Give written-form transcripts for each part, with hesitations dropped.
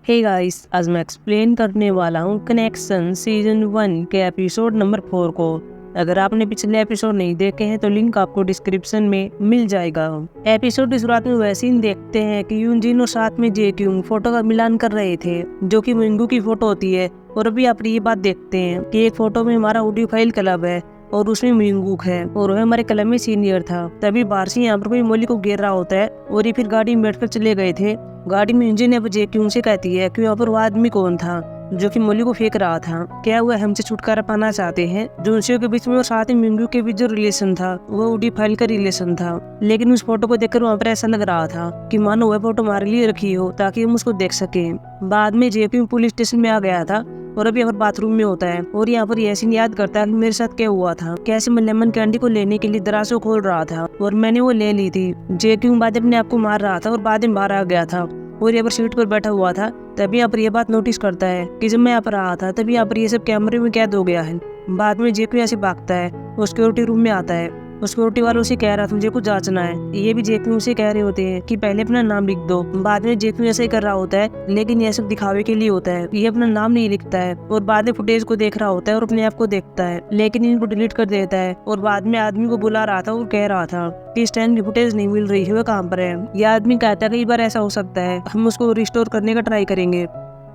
Hey guys, आज मैं explain करने वाला हूँ कनेक्शन सीजन 1 के एपिसोड नंबर 4 को। अगर आपने पिछले एपिसोड नहीं देखे हैं तो लिंक आपको डिस्क्रिप्शन में मिल जाएगा। एपिसोड की शुरुआत में वैसे ही देखते हैं कि यूनजिन और साथ में जे क्यूंग फोटो का मिलान कर रहे थे, जो कि मिंगू की फोटो होती है। और अभी आप ये बात देखते हैं कि एक फोटो में हमारा ऑडियोफाइल क्लब है और उसमें मिंगू है और वह हमारे क्लब में सीनियर था। तभी बाहर से यहाँ पर कोई मोली को घेर रहा होता है और ये फिर गाड़ी में बैठकर चले गए थे। गाड़ी में इंजन अब जे क्यूंग से कहती है कि वहाँ पर वो आदमी कौन था जो कि मोली को फेंक रहा था। क्या वह हमसे छुटकारा पाना चाहते हैं? जुनसियो के बीच में और साथ ही मिंगू के बीच जो रिलेशन था वो ऑडियोफाइल का रिलेशन था। लेकिन उस फोटो को देखकर वहाँ पर ऐसा लग रहा था कि मानो वह फोटो हमारे लिए रखी हो ताकि हम उसको देख सके। बाद में जे क्यूंग पुलिस स्टेशन में आ गया था और अभी यहाँ पर बाथरूम में होता है और यहाँ पर यासीन याद करता है कि मेरे साथ क्या हुआ था। कैसे मैं लेमन कैंडी को लेने के लिए दराज को खोल रहा था और मैंने वो ले ली थी। जे क्यूंग बाद अपने आप को मार रहा था और बाद में बाहर आ गया था और यहाँ पर सीट पर बैठा हुआ था। तभी यहाँ पर ये बात नोटिस करता है कि जब मैं यहाँ पर आया था तभी यहाँ पर ये सब कैमरे में कैद हो गया है। बाद में जे क्यूंग यहाँ से भागता है और सिक्योरिटी रूम में आता है। सिक्योरिटी वालों से कह रहा था मुझे कुछ जांचना है। ये भी जे क्यूंग से कह रहे होते हैं कि पहले अपना नाम लिख दो। बाद में जे क्यूंग ऐसे ही कर रहा होता है, लेकिन यह सब दिखावे के लिए होता है। ये अपना नाम नहीं लिखता है और बाद में फुटेज को देख रहा होता है और अपने आप को देखता है, लेकिन इनको डिलीट कर देता है। और बाद में आदमी को बुला रहा था और कह रहा था कि इस टाइम की फुटेज नहीं मिल रही है, वह कहाँ पर है। यह आदमी कहता है कई बार ऐसा हो सकता है, हम उसको रिस्टोर करने का ट्राई करेंगे।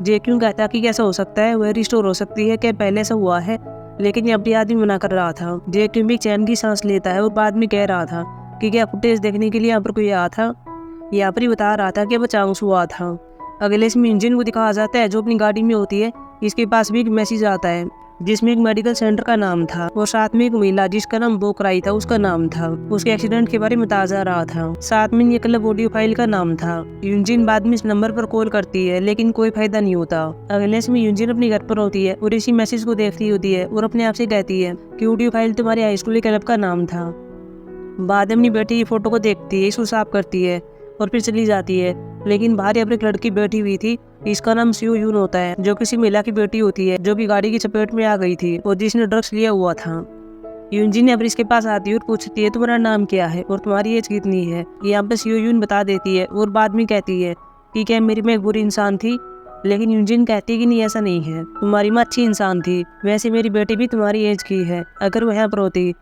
जे क्यूंग कहता है कि कैसा हो सकता है, वह रिस्टोर हो सकती है, क्या पहले ऐसा हुआ है? लेकिन ये अपनी आदमी मना कर रहा था। जे क्यूंग भी चैन की सांस लेता है और बाद में कह रहा था कि क्या फुटेज देखने के लिए यहाँ पर कोई आया था। यहाँ पर ही बता रहा था कि वो चांगसू हुआ था। अगले इसमें इंजन को दिखाया जाता है जो अपनी गाड़ी में होती है। इसके पास भी एक मैसेज आता है जिसमें एक मेडिकल सेंटर का नाम था और साथ में एक महिला जिसका नाम बोकराई था उसका नाम था। उसके एक्सीडेंट के बारे में बताया जा रहा था। साथ में ये क्लब ऑडियोफाइल का नाम था। यूनजिन बाद में इस नंबर पर कॉल करती है लेकिन कोई फायदा नहीं होता। अगले इसमें यूनजिन अपने घर पर होती है और इसी मैसेज को देखती होती है और अपने आप से कहती है कि ऑडियोफाइल तुम्हारे हाई स्कूल क्लब का नाम था। बाद में अपनी बेटी की फोटो को देखती है, इसको साफ करती है और फिर चली जाती है। लेकिन बाहर यहाँ पर एक लड़की बैठी हुई थी, इसका नाम सियो यून होता है, जो किसी महिला की बेटी होती है जो कि गाड़ी की चपेट में आ गई थी और जिसने ड्रग्स लिया हुआ था। यूनजिन अब इसके पास आती है और पूछती है तुम्हारा नाम क्या है और तुम्हारी एज कितनी है। यहाँ पे सियो यून बता देती है और बाद में कहती है कि क्या मेरी में एक बुरी इंसान थी। लेकिन यूनजिन कहती है कि नहीं ऐसा नहीं है, तुम्हारी माँ अच्छी इंसान थी। वैसे मेरी बेटी भी तुम्हारी एज की है, अगर वह यहाँ पर होती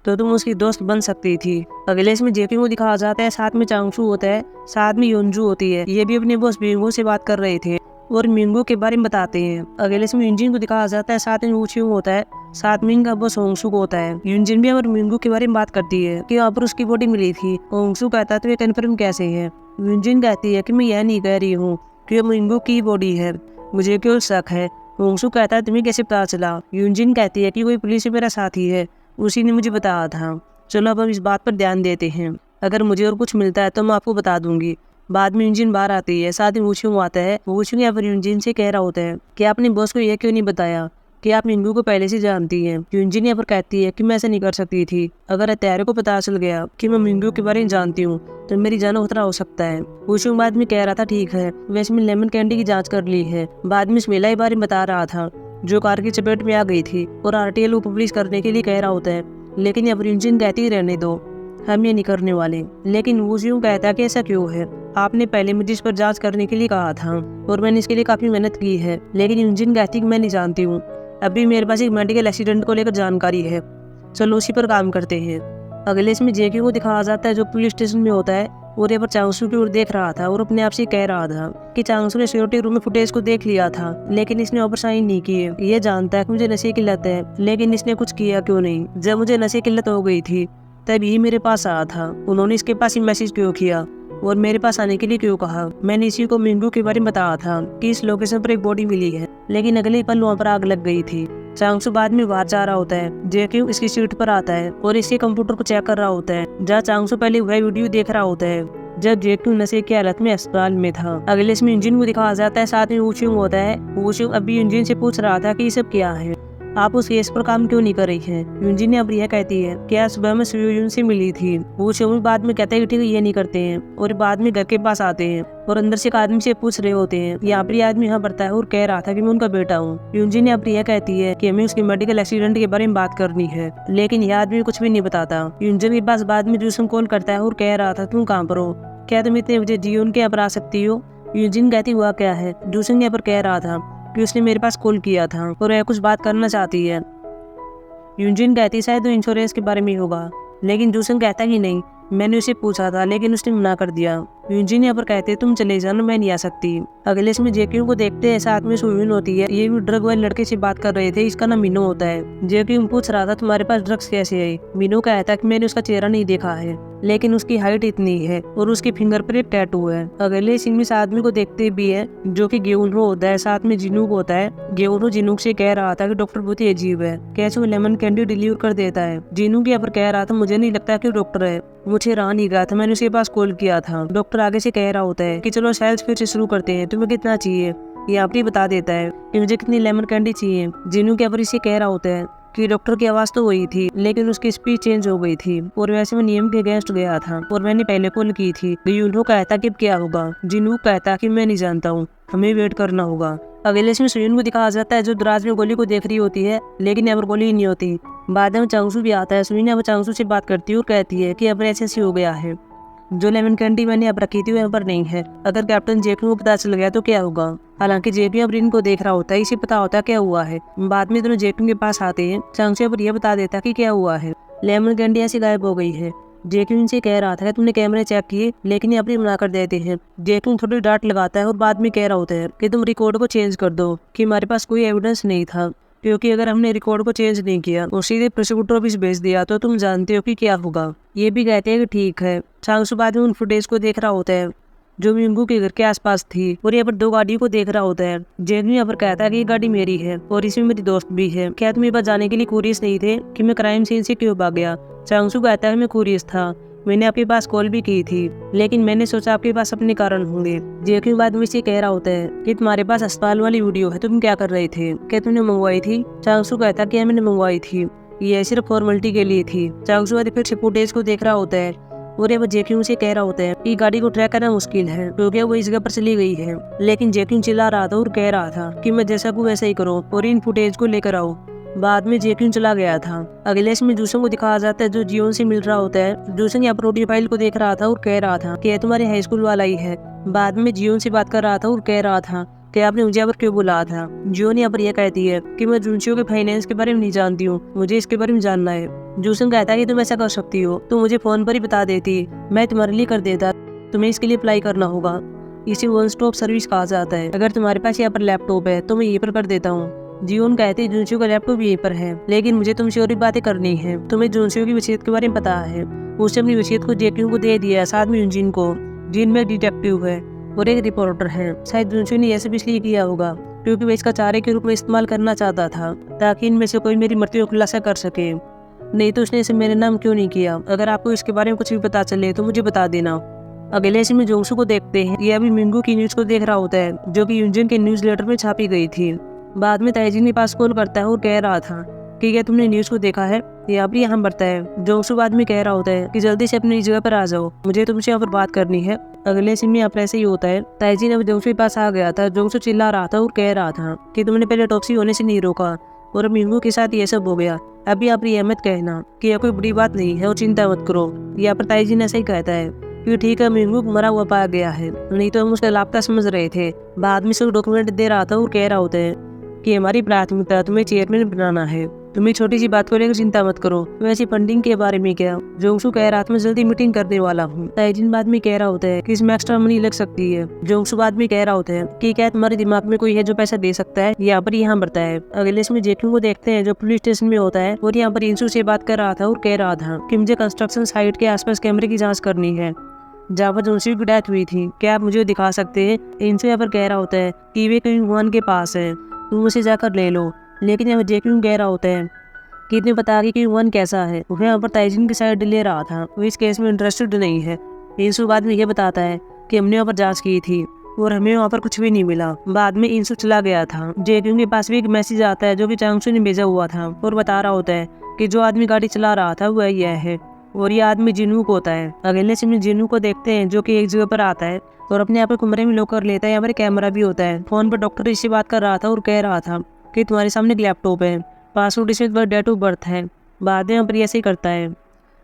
तो तुम उसकी दोस्त बन सकती थी। अगले इसमें जे क्यूंग को दिखाया जाता है, साथ में चांगसू होता है, साथ में योनजू होती है। ये भी अपने बॉस मिंगू से बात कर रहे थे और मिंगू के बारे में बताते हैं। अगले इसमें यूनजिन को दिखाया जाता है, साथ में वूचिंग होता है, साथ में इनका बॉस होंगसू होता है। यूनजिन भी और मिंगू के बारे में बात करती है कि वहाँ पर उसकी बॉडी मिली थी। होंगसू कहता है तो ये कन्फर्म कैसे है। यूनजिन कहती है कि मैं यह नहीं कह रही हूँ कि ये मिंगू की बॉडी है, मुझे क्यों शक है। होंगसू कहता है तुम्हें कैसे पता चला। यूनजिन कहती है कि कोई पुलिस में मेरा साथी है, उसी ने मुझे बताया था। चलो अब हम इस बात पर ध्यान देते हैं, अगर मुझे और कुछ मिलता है तो मैं आपको बता दूंगी। बाद में यूनजिन बाहर आती है, साथ ही वूचिंग आता है। वूचिंग यहाँ पर यूनजिन से कह रहा होता है कि आपने बॉस को यह क्यों नहीं बताया कि आप मिंगू को पहले से जानती हैं। यूनजिन यहाँ पर कहती है कि मैं ऐसा नहीं कर सकती थी। अगर हत्यारे को पता चल गया कि मैं मिंगू के बारे में जानती हूँ तो मेरी जान खतरा हो सकता है। वूचिंग बाद में कह रहा था ठीक है, वैसे मैं लेमन कैंडी की जाँच कर ली है। बाद में इस महिला के बारे में बता रहा था जो कार की चपेट में आ गई थी और आरटीएल को पब्लिश करने के लिए कह रहा होता है। लेकिन अब यूनजिन कहती रहने दो, हम ये नहीं करने वाले। लेकिन वूचिंग कहता है कि ऐसा क्यों है, आपने पहले मुझे इस पर जांच करने के लिए कहा था और मैंने इसके लिए काफी मेहनत की है। लेकिन यूनजिन कहती है कि मैं नहीं जानती हूँ, अभी मेरे पास एक मेडिकल एक्सीडेंट को लेकर जानकारी है, चलो उसी पर काम करते हैं। अगले इसमें जे क्यूंग को दिखाया जाता है जो पुलिस स्टेशन में होता है और यहाँ पर चांगसू की ओर देख रहा था और अपने आप से कह रहा था कि चांगसू ने सिक्योरिटी रूम में फुटेज को देख लिया था, लेकिन इसने ऑफर साइन नहीं किए। ये जानता है कि मुझे नशे की लत है, लेकिन इसने कुछ किया क्यों नहीं। जब मुझे नशे की लत हो गई थी तब यही मेरे पास आया था, उन्होंने इसके पास ही मैसेज क्यों किया और मेरे पास आने के लिए क्यों कहा। मैंने इसी को मिंगू के बारे में बताया था कि इस लोकेशन पर एक बॉडी मिली है, लेकिन अगले पल वहाँ पर आग लग गई थी। चांगसू बाद में बाहर जा रहा होता है, जे क्यूंग इसकी सीट पर आता है और इसके कंप्यूटर को चेक कर रहा होता है जहाँ चांगसू पहले वह वीडियो देख रहा होता है जब जे क्यूंग नशे की हालत में अस्पताल में था। अगले इसमें यूनजिन को दिखाया जाता है, साथ में वूचिंग होता है। वूचिंग अभी यूनजिन से पूछ रहा था कि ये सब क्या है, आप उस केस पर काम क्यों नहीं कर रही हैं। यूनजिन ने अब यह कहती है कि आज सुबह में सियो यून से मिली थी। वूचिंग बाद में कहता है कि ठीक है ये नहीं करते हैं और बाद में घर के पास आते हैं और अंदर से एक आदमी से पूछ रहे होते हैं। यहाँ पर आदमी यहाँ पड़ता है और कह रहा था कि मैं उनका बेटा हूँ। यूनजिन ने अब यह कहती है कि हमें उसके मेडिकल एक्सीडेंट के बारे में बात करनी है, लेकिन यह आदमी कुछ भी नहीं बताता। यूनजिन के पास बाद में जूसम कॉल करता है और कह रहा था तुम कहाँ पर हो, क्या तुम इतने बजे जियोन के यहाँ पर आ सकती हो। यूजिन कहती हुआ क्या है। जूसन यहाँ पर कह रहा था कि उसने मेरे पास कॉल किया था और वह कुछ बात करना चाहती है। यूजिन कहती शायद वो इंश्योरेंस के बारे में होगा, लेकिन जूसन कहता कि नहीं, मैंने उसे पूछा था लेकिन उसने मना कर दिया। यूजिन यहाँ पर कहते तुम चले जाना, मैं नहीं आ सकती। अगले इसमें जेक्यूम को देखते हैं साथ में सुविन होती है। ये भी ड्रग वाले लड़के से बात कर रहे थे, इसका नाम मीनू होता है। जेक्यूम पूछ रहा था तुम्हारे पास ड्रग्स कैसे आई। मीनू कहता कि मैंने उसका चेहरा नहीं देखा है, लेकिन उसकी हाइट इतनी है और उसके फिंगर पर एक टैटू है। अगले सीन में इस आदमी को देखते भी है जो कि गेउनहो होता है, साथ में जिनूक होता है। गेउनहो जिनूक से कह रहा था कि डॉक्टर बहुत ही अजीब है, कैसे वो लेमन कैंडी डिलीवर कर देता है। जिनूक यहाँ पर कह रहा था मुझे नहीं लगता कि डॉक्टर है, मुझे रहा नहीं गया था, मैंने उसके पास कॉल किया था। डॉक्टर आगे से कह रहा होता है कि चलो सेल्स फिर से शुरू करते हैं, तुम्हें कितना चाहिए। ये आप ही बता देता है कि मुझे कितनी लेमन कैंडी चाहिए। जिनूक यहाँ पर इसे कह रहा होता है कि डॉक्टर की आवाज तो वही थी, लेकिन उसकी स्पीच चेंज हो गई थी और वैसे मैं नियम के अगेंस्ट गया था और मैंने पहले कॉल की थी। यूनो कहता कि क्या होगा। जिनूक कहता कि मैं नहीं जानता हूँ, हमें वेट करना होगा। अगले इसमें सुयुन को दिखाया जाता है जो दराज में गोली को देख रही होती है, लेकिन यहाँ पर गोली ही नहीं होती। बाद में चांगसू भी आता है। सुयुन यहाँ पर चांगसू से बात करती है और कहती है कि अब ऐसे हो गया है, जो लेमन कैंडी मैंने अब रखी थी वो यहाँ पर नहीं है। अगर कैप्टन जेक्यू को पता चल गया तो क्या होगा। हालांकि जेक्यू अब रिन को देख रहा होता है, इसे पता होता है क्या हुआ है। बाद में दोनों जेक्यू के पास आते हैं। चांगसू पर यह बता देता कि क्या हुआ है, लेमन कैंडी ऐसी गायब हो गई है। जेक्यू इनसे कह रहा था कि तुमने कैमरे चेक किए, लेकिन ये अपनी मना कर देते हैं। जेक्यू थोड़ी डांट लगाता है और बाद में कह रहा होता है कि तुम रिकॉर्ड को चेंज कर दो, कि हमारे पास कोई एविडेंस नहीं था, क्योंकि अगर हमने रिकॉर्ड को चेंज नहीं किया और सीधे प्रोसिक्यूटर ऑफिस भेज दिया तो तुम जानते हो कि क्या होगा। ये भी कहते हैं कि ठीक है। चांगसू बाद में उन फुटेज को देख रहा होता है जो मिंगू के घर के आसपास थी और यहाँ पर 2 गाड़ियों को देख रहा होता है। जेक्यू यहाँ पर कहता है कि ये गाड़ी मेरी है और इसमें मेरी दोस्त भी है, क्या तुम ये बात जाने के लिए क्यूरियस नहीं थे कि मैं क्राइम सीन से क्यों भाग गया। चांगसू कहता है मैं क्यूरियस था, मैंने आपके पास कॉल भी की थी, लेकिन मैंने सोचा आपके पास अपने कारण होंगे। जेक्यू बाद में से कह रहा होता है कि तुम्हारे पास अस्पताल वाली वीडियो है, तुम क्या कर रहे थे, क्या तुमने मंगवाई थी। चांगसू कहता कि मैंने मंगवाई थी, ये सिर्फ फॉर्मेलिटी के लिए थी। चांगसू बाद फिर से फुटेज को देख रहा होता है और वो जेक्यू से कह रहा होता है कि गाड़ी को ट्रैक करना मुश्किल है क्योंकि वो इस जगह पर चली गई है। लेकिन जेक्यू चिल्ला रहा था और कह रहा था कि मैं जैसा को वैसा ही करो और इन फुटेज को लेकर आओ। बाद में जेक्यू चला गया था। अगले इसमें जूसन को दिखाया जाता है जो जियोन से मिल रहा होता है। जूसन यहाँ पर ऑडियो फाइल को देख रहा था और कह रहा था कि यह तुम्हारे हाई स्कूल वाला ही है। बाद में जियोन से बात कर रहा था और कह रहा था कि आपने मुझे यहाँ पर क्यों बुलाया था। जियोन यहाँ पर यह कहती है कि मैं जुनशियो के फाइनेंस के बारे में नहीं जानती हूँ, मुझे इसके बारे में जानना है। जूसन कहता है कि तुम ऐसा कर सकती हो, तुम मुझे फोन पर ही बता देती, मैं तुम्हारे लिए कर देता, तुम्हें इसके लिए अप्लाई करना होगा। इसे वन स्टॉप सर्विस कहा जाता है। अगर तुम्हारे पास यहाँ पर लैपटॉप है तो मैं ये पर कर देता हूँ। जियोन कहती है जुनशियो का लैपटॉप यहीं पर है, लेकिन मुझे तुमसे और भी बातें करनी है। तुम्हें जुनशियो की वसीयत के बारे में पता है, उसने अपनी वसीयत को जेक्यू को दे दिया, साथ में यूजिन को। जिन में डिटेक्टिव है और एक रिपोर्टर है। शायद जुनशियो ने ऐसा इसलिए किया होगा क्योंकि वह इसका चारे के रूप में इस्तेमाल करना चाहता था, ताकि इनमें से कोई मेरी मृत्यु का खुलासा कर सके। नहीं तो उसने इसे मेरे नाम क्यों नहीं किया। अगर आपको इसके बारे में कुछ भी पता चले तो मुझे बता देना। अगले सीन में जोंगसू को देखते हैं, यह अभी मिंगू की न्यूज को देख रहा होता है जो कि यूजिन के न्यूज लेटर में छापी गई थी। बाद में ताइजिन के पास कॉल करता है और कह रहा था कि क्या तुमने न्यूज को देखा है, यहाँ पर यहाँ बढ़ता है। जोंगसू बाद में कह रहा होता है कि जल्दी से अपनी जगह पर आ जाओ, मुझे तुमसे यहाँ पर बात करनी है। अगले सीन में यहाँ पर ऐसे ही होता है। ताइजिन अब जोंगसू के पास आ गया था। जोंगसू चिल्ला रहा था और कह रहा था कि तुमने पहले टॉक्सी होने से नहीं रोका और अब मिंगू के साथ ये सब हो गया। अभी आप ये मत कहना कि यह कोई बड़ी बात नहीं है और चिंता मत करो। यहाँ पर ताइजिन ऐसा ही कहता है कि ठीक है, मिंगू मरा हुआ पाया गया है, नहीं तो हम उसका लापता समझ रहे थे। बाद में सब डॉक्यूमेंट दे रहा था और कह रहा होता है कि हमारी प्राथमिकता तुम्हें चेयरमैन बनाना है, तुम्हें छोटी सी बात को लेकर चिंता मत करो। वैसे फंडिंग के बारे में क्या। जोंगसू कह रहा था मैं जल्दी मीटिंग करने वाला हूँ। ताइजिन बाद में कह रहा होता है कि इसमें एक्स्ट्रा मनी लग सकती है। जोंगसू बाद में कह रहा होता है कि क्या तुम्हारे दिमाग में कोई है जो पैसा दे सकता है, यहाँ पर यहाँ बढ़ता है। अगले इसमें जेक्यू को देखते हैं जो पुलिस स्टेशन में होता है और यहाँ पर इंसू से बात कर रहा था और कह रहा था कि मुझे कंस्ट्रक्शन साइट के आसपास कैमरे की जाँच करनी है जहाँ पर जोंगसू की डेथ हुई थी, क्या आप मुझे दिखा सकते हैं। इंसू यहाँ पर कह रहा होता है कि वे कहीं वन के पास है, तुम उसे जाकर ले लो। लेकिन यहाँ जेक्यू कह रहा होता है कि इतने बता कि वन कैसा है। वह यहाँ पर ताइजिन की साइड ले रहा था, वो इस केस में इंटरेस्टेड नहीं है। इंसू बाद में ये बताता है कि हमने वहाँ पर जांच की थी और हमें वहाँ पर कुछ भी नहीं मिला। बाद में इंसू चला गया था। जेक्यू के पास भी एक मैसेज आता है जो कि चांगसू ने भेजा हुआ था और बता रहा होता है कि जो आदमी गाड़ी चला रहा था वह यह है और ये आदमी जिनूक होता है। अगले सीन में जिनूक को देखते हैं जो कि एक जगह पर आता है और अपने आप को कमरे में लॉक कर लेता है। यहाँ पर कैमरा भी होता है। फोन पर डॉक्टर इससे बात कर रहा था और कह रहा था कि तुम्हारे सामने एक लैपटॉप है, पासवर्ड इसमें डेट ऑफ बर्थ है। बाद में यहाँ पर ऐसे ही करता है।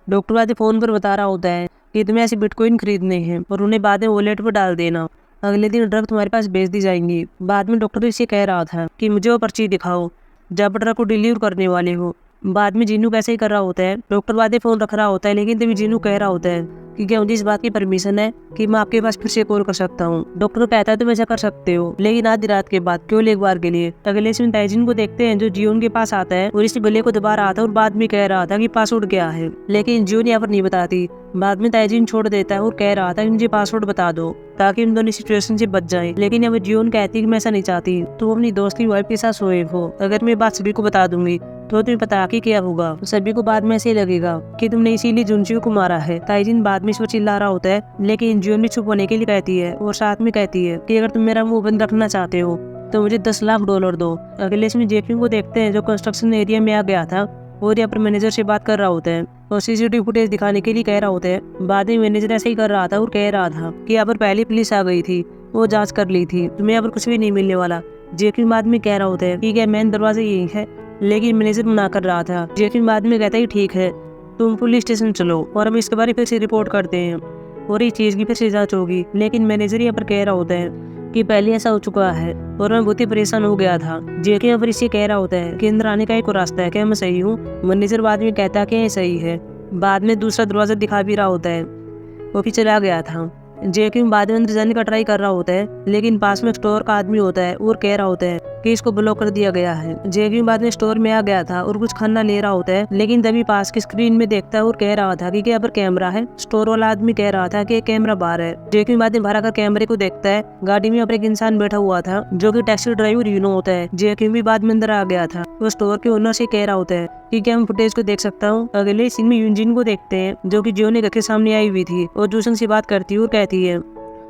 डॉक्टर बाद फोन पर बता रहा होता है कि तुम्हें ऐसे बिटकॉइन खरीदने हैं और उन्हें बाद में वॉलेट पर डाल देना। अगले दिन ड्रग तुम्हारे पास भेज दी जाएंगी। बाद में डॉक्टर इसे कह रहा था कि मुझे वो पर्ची दिखाओ जब ड्रग को डिलीवर करने वाले हो। बाद में जीनू कैसे ही कर रहा होता है, डॉक्टर बाद फोन रख रहा होता है, लेकिन तभी जीनू कह रहा होता है कि क्या मुझे इस बात की परमिशन है कि मैं आपके पास फिर से कॉल कर सकता हूँ। डॉक्टर कहता है तुम ऐसा कर सकते हो, लेकिन आधी रात के बाद, केवल एक बार के लिए। अगले दिन ताइजिन को देखते हैं जो जियोन के पास आता है और इस गले को दबा रहा था और बाद में कह रहा था कि पासवर्ड क्या है, लेकिन जियोन यहाँ पर नहीं बताती। बाद में ताइजिन छोड़ देता है और कह रहा था कि मुझे पासवर्ड बता दो ताकि हम दोनों सिचुएशन से बच जाएं। लेकिन अब जियोन कहती है कि मैं ऐसा नहीं चाहती, तुम अपनी दोस्त की वाइफ के साथ सोए हो, अगर मैं बात सभी को बता दूंगी तो तुम्हें पता कि क्या होगा। तो सभी को बाद में ऐसे लगेगा कि तुमने इसीलिए जुनचियो को मारा है। ताइजिन बाद में इस पर चिल्ला रहा होता है, लेकिन जियोन भी चुप होने के लिए कहती है और साथ में कहती है कि अगर तुम मेरा मुंह बंद रखना चाहते हो तो मुझे 10 लाख डॉलर दो। अगले इसमें जेक्यू को देखते हैं जो कंस्ट्रक्शन एरिया में आ गया था और यहाँ पर मैनेजर से बात कर रहा होता है और सीसीटीवी फुटेज दिखाने के लिए कह रहा होता है। बाद में मैनेजर ऐसे ही कर रहा था और कह रहा था कि यहाँ पर पहले पुलिस आ गई थी, वो जांच कर ली थी, तुम्हें यहाँ पर कुछ भी नहीं मिलने वाला। जेक्यू बाद में कह रहा होता है ठीक है, मेन दरवाजा यही है, लेकिन मैनेजर मना कर रहा था। जेक्यू बाद में कहता है ठीक है, तुम पुलिस स्टेशन चलो और हम इसके बारे में फिर से रिपोर्ट करते हैं और इस चीज की फिर से जांच होगी। लेकिन मैनेजर यहाँ पर कह रहा होता है कि पहले ऐसा हो चुका है और मैं बहुत ही परेशान हो गया था। जेके यहाँ पर इसे कह रहा होता है कि अंदर आने का एक रास्ता है, क्या मैं सही हूँ? मैनेजर बाद में कहता है कि ये सही है। बाद में दूसरा दरवाजा दिखा भी रहा होता है, वो भी चला गया था। जेके बाद में अंदर जाने का ट्राई कर रहा होता है, लेकिन पास में स्टोर का आदमी होता है और कह रहा होता है कि इसको ब्लॉक कर दिया गया है। जेके बाद में स्टोर में आ गया था और कुछ खाना ले रहा होता है, लेकिन तभी पास की स्क्रीन में देखता है और कह रहा था कि यहाँ पर कैमरा है। स्टोर वाला आदमी कह रहा था कि कैमरा बाहर है। जेके बाद में बाहर आकर कैमरे को देखता है, गाड़ी में एक इंसान बैठा हुआ था जो कि टैक्सी ड्राइवर यूनो होता है। जेके भी बाद में अंदर आ गया था, वो स्टोर के ओनर से कह रहा होता है कि क्या मैं फुटेज को देख सकता हूँ। अगले सीन में यूनजिन को देखते हैं जो कि जियो ने घर के सामने आई हुई थी और जूसन से बात करती है और कहती है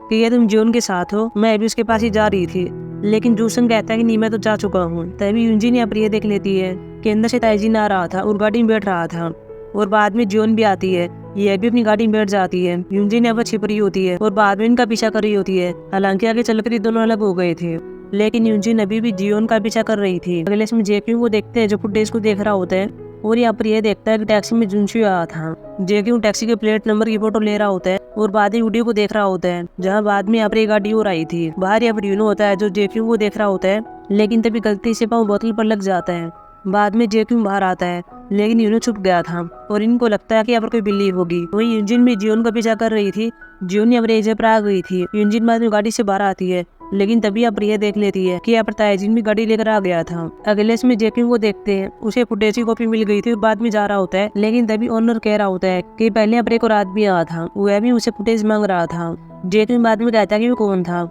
कि ये तुम जियोन के साथ हो, मैं अभी उसके पास ही जा रही थी। लेकिन जूसन कहता है कि नहीं, मैं तो जा चुका हूँ। तभी यूनजिन यहाँ पर ये देख लेती है कि अंदर से ताइजिन आ रहा था और गाड़ी में बैठ रहा था और बाद में जियोन भी आती है, ये भी अपनी गाड़ी में बैठ जाती है। यूनजिन यहाँ पर छिप रही होती है और बाद में इनका पीछा कर रही होती है। हालांकि आगे चलकर ये दोनों अलग हो गए थे, लेकिन यूनजिन अभी भी जियोन का पीछा कर रही थी। अगले इसमें जेक्यू को देखते हैं जो फुटेज को देख रहा होता है और यहाँ पर यह देखता है कि टैक्सी में जुनचियो आया था। जेक्यू टैक्सी के प्लेट नंबर की फोटो ले रहा होता है और बाद में वीडियो को देख रहा होता है जहाँ बाद में यहाँ पर एक गाड़ी और आई थी। बाहर यहाँ पर यूनो होता है जो जेक्यू को देख रहा होता है, लेकिन तभी गलती से पाँव बोतल पर लग जाता है। बाद में जेक्यू बाहर आता है, लेकिन यूनो छुप गया था और इनको लगता है कि यहाँ पर कोई बिल्ली होगी। वही यूनजिन भी जियोन का पीछा कर रही थी। जियोन यहाँ पर एजे पर आ गई थी। यूनजिन बाद में गाड़ी से बाहर आती है, लेकिन तभी यहाँ पर यह देख लेती है कि यहाँ पर ताइजिन भी गाड़ी लेकर आ गया था। अगले इसमें जेक्यू को देखते हैं, उसे फुटेज की कॉपी मिल गई थी और बाद में जा रहा होता है, लेकिन तभी ओनर कह रहा होता है कि पहले यहाँ पर एक और आदमी आया था, वह भी उसे फुटेज मांग रहा था। जेक्यू बाद में कहता है कि वो कौन था।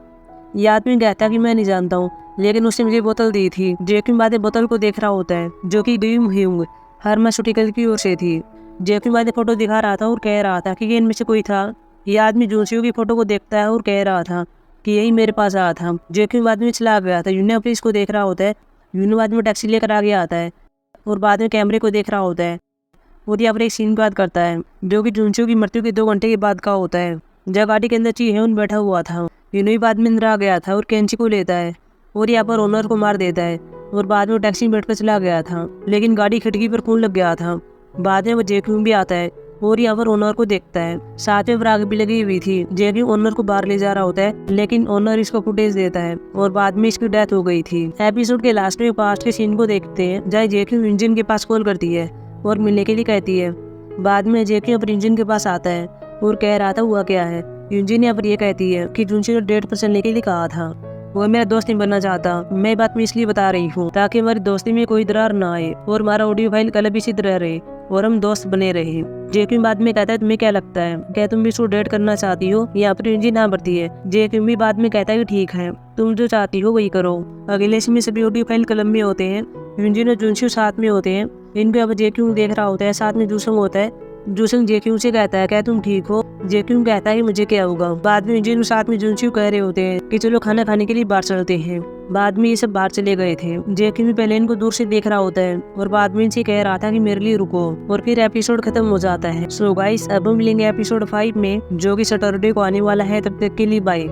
यह आदमी कहता है कि मैं नहीं जानता हूँ, लेकिन उसने मुझे बोतल दी थी। जेक्यू बाद में बोतल को देख रहा होता है जो कि गुइम ह्यूंग फार्मास्यूटिकल की ओर से थी। जेक्यू बाद में फोटो दिखा रहा था और कह रहा था कि इनमें से कोई था। यह आदमी जूनचियो की फोटो को देखता है और कह रहा था कि यही मेरे पास आया था। जेक्यू बाद में चला गया था। यूनो पुलिस को देख रहा होता है, यूनो बाद में टैक्सी लेकर आगे आता है और बाद में कैमरे को देख रहा होता है और यहाँ पर एक सीन बात करता है जो कि जूनचियो की मृत्यु के 2 घंटे के बाद का होता है। जब गाड़ी के अंदर चीहेन बैठा हुआ था, यूनो ही बाद में अंदर आ गया था और कैंची को लेता है और यहाँ पर ओनर को मार देता है और बाद में टैक्सी में बैठ कर चला गया था, लेकिन गाड़ी खिड़की पर खून लग गया था। बाद में वो जेक्यू भी आता है और यहाँ पर ओनर को देखता है, साथ में आग भी लगी हुई थी। जेक्यू ओनर को बाहर ले जा रहा होता है, लेकिन ओनर इसको फुटेज देता है और बाद में इसकी डेथ हो गई थी। एपिसोड के लास्ट में पास्ट के सीन को देखते हैं जहाँ जेक्यू इंजन के पास कॉल करती है और मिलने के लिए कहती है। बाद में जेक्यू अपने इंजन के पास आता है और कह रहा था हुआ क्या है। यूनजिन यहाँ पर यह कहती है कि जुनचियो ने डेट पर चलने के लिए कहा था, वो मेरा दोस्त नहीं बनना चाहता। मैं बात में इसलिए बता रही हूँ ताकि हमारी दोस्ती में कोई दरार ना आए और हमारा ऑडियो फाइल कल भी इसी तरह रहे और हम दोस्त बने रहे। जेक्यू बाद में कहता है तुम्हें क्या लगता है, क्या तुम भी इसको डेट करना चाहती हो? यहाँ पर यूनजिन ना बढ़ती है। जेक्यू भी बाद में कहता है कि ठीक है, तुम जो चाहती हो वही करो। अगले में सभी ऑडियो फाइल कलम में होते हैं। यूनजिन और जुनचियो साथ में होते हैं। इनको अब जेक्यू देख रहा होता है, साथ में जूसंग होता है। जूसंग जेक्यू से कहता है क्या तुम ठीक हो? जेक्यू कहता है कि मुझे क्या होगा। बाद में यूनजिन साथ में जुनचियो कह रहे होते हैं कि चलो खाना खाने के लिए बाहर चलते हैं। बाद में ये सब बाहर चले गए थे। जेक्यू भी पहले इनको दूर से देख रहा होता है और बाद में इनसे कह रहा था कि मेरे लिए रुको और फिर एपिसोड खत्म हो जाता है। सो गाइस, अब हम मिलेंगे एपिसोड 5 में जो कि सैटरडे को आने वाला है। तब तक के लिए बाय।